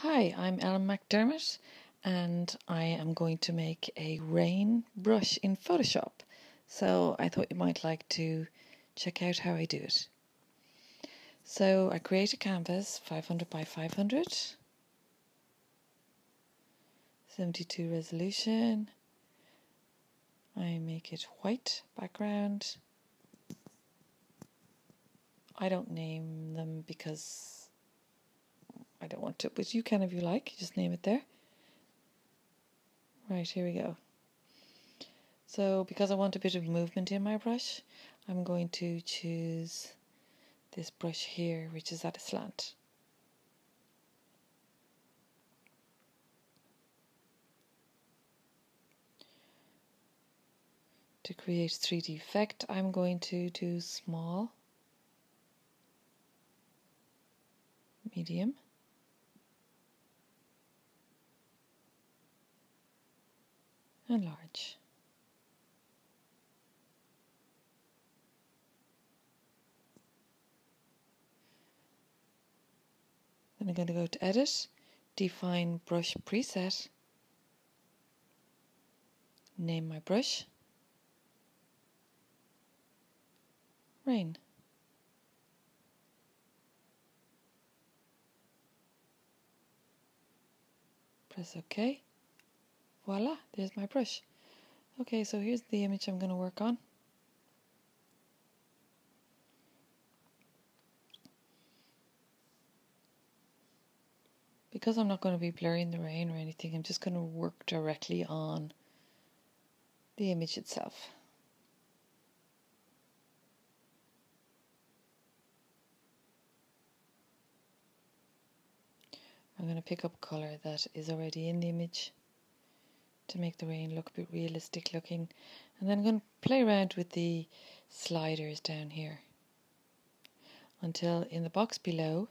Hi, I'm McDermott and I am going to make a rain brush in Photoshop. So I thought you might like to check out how I do it. So I create a canvas 500 by 500, 72 resolution. I make it white background. I don't name them because I don't want to, but you can if you like, just name it there. Right, here we go. So because I want a bit of movement in my brush, I'm going to choose this brush here, which is at a slant. To create 3D effect, I'm going to do small, medium, and large. Then I'm going to go to Edit, Define Brush Preset, name my brush, Rain. Press OK. Voila, there's my brush. Okay, so here's the image I'm going to work on. Because I'm not going to be blurring the rain or anything, I'm just going to work directly on the image itself. I'm going to pick up colour that is already in the image to make the rain look a bit realistic looking, and then I'm going to play around with the sliders down here until in the box below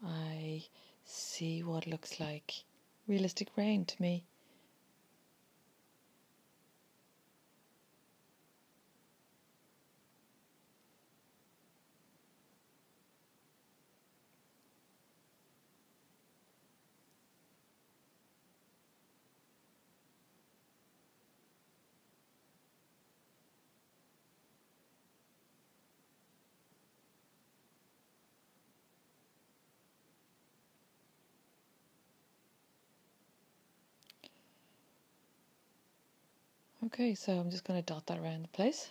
I see what looks like realistic rain to me. Okay, so I'm just going to dot that around the place.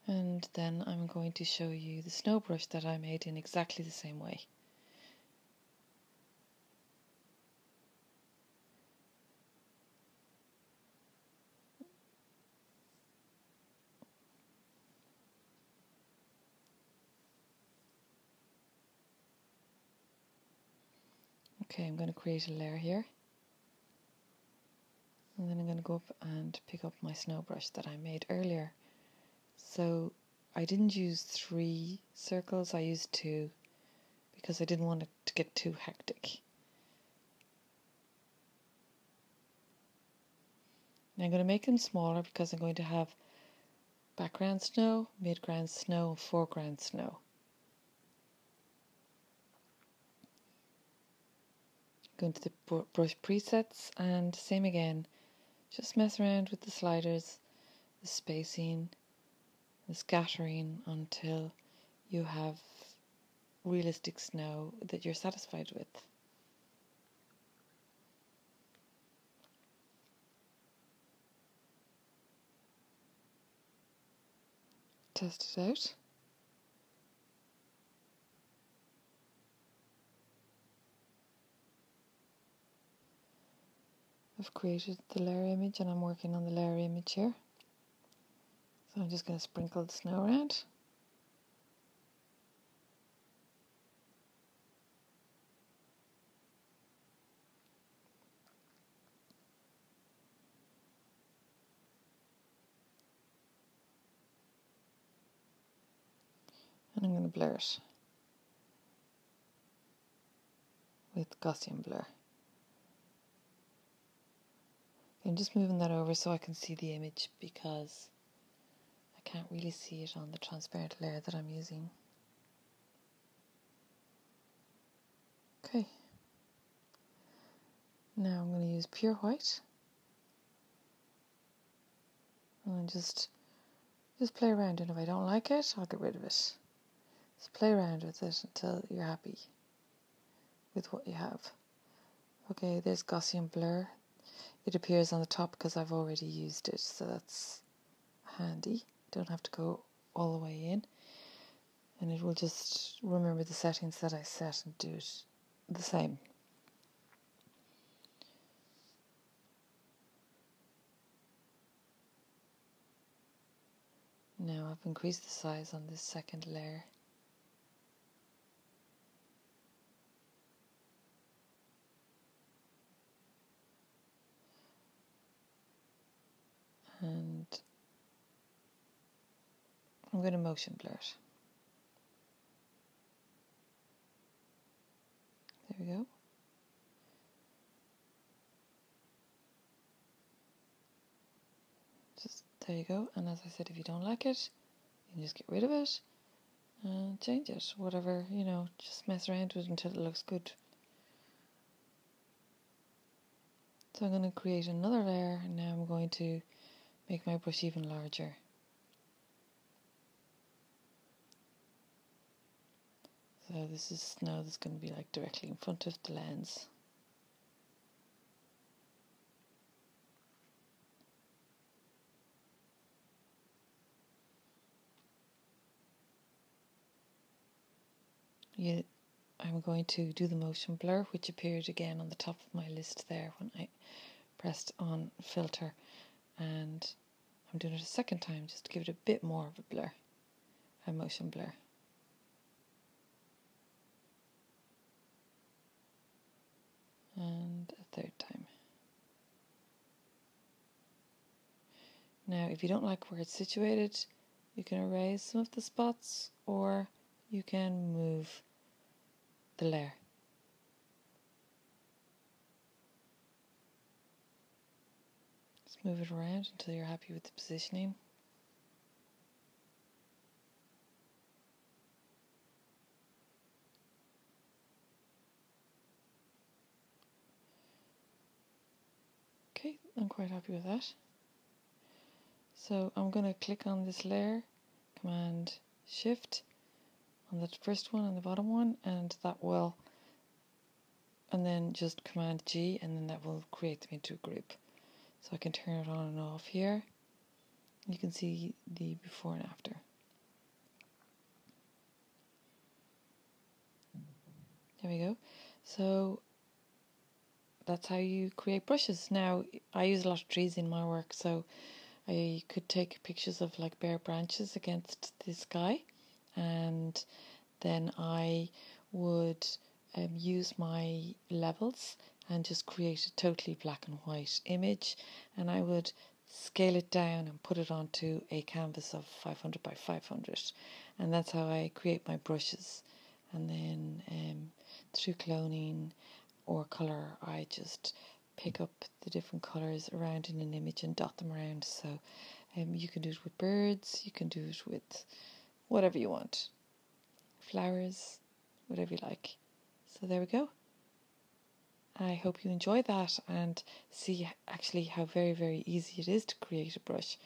And then I'm going to show you the snow brush that I made in exactly the same way. Okay, I'm going to create a layer here. And then I'm going to go up and pick up my snow brush that I made earlier. So I didn't use 3 circles, I used 2 because I didn't want it to get too hectic. Now I'm going to make them smaller because I'm going to have background snow, midground snow, and foreground snow. Go into the brush presets and same again, just mess around with the sliders, the spacing, the scattering until you have realistic snow that you're satisfied with. Test it out. I've created the layer image and I'm working on the layer image here. So I'm just going to sprinkle the snow around. And I'm going to blur it with Gaussian blur. I'm just moving that over so I can see the image because I can't really see it on the transparent layer that I'm using. Okay. Now I'm going to use pure white and just play around, and if I don't like it, I'll get rid of it. Just play around with it until you're happy with what you have. Okay, there's Gaussian blur. It appears on the top because I've already used it, so that's handy. Don't have to go all the way in, and it will just remember the settings that I set and do it the same. Now I've increased the size on this second layer. And I'm going to motion blur it. There we go. Just there you go. And as I said, if you don't like it, you can just get rid of it and change it. Whatever, just mess around with it until it looks good. So I'm going to create another layer, and now I'm going to make my brush even larger. So this is snow that's going to be like directly in front of the lens. I'm going to do the motion blur, which appeared again on the top of my list there when I pressed on filter, and I'm doing it a second time just to give it a bit more of a blur, a motion blur. And a third time. Now if you don't like where it's situated, you can erase some of the spots, or you can move the layer. Just move it around until you're happy with the positioning. Okay, I'm quite happy with that. So I'm going to click on this layer, Command Shift on the first one and the bottom one, and then just Command G, and then that will create them into a group. So I can turn it on and off here. You can see the before and after. There we go. So that's how you create brushes. Now, I use a lot of trees in my work, so I could take pictures of like bare branches against the sky, and then I would use my levels and just create a totally black and white image, and I would scale it down and put it onto a canvas of 500 by 500, and that's how I create my brushes. And then through cloning or colour, I just pick up the different colours around in an image and dot them around. So you can do it with birds, you can do it with whatever you want, flowers, whatever you like. So there we go. I hope you enjoy that and see actually how very, very easy it is to create a brush.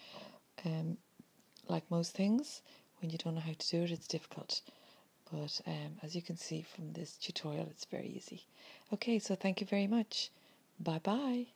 Like most things, when you don't know how to do it, it's difficult. But as you can see from this tutorial, it's very easy. Okay, so thank you very much. Bye bye.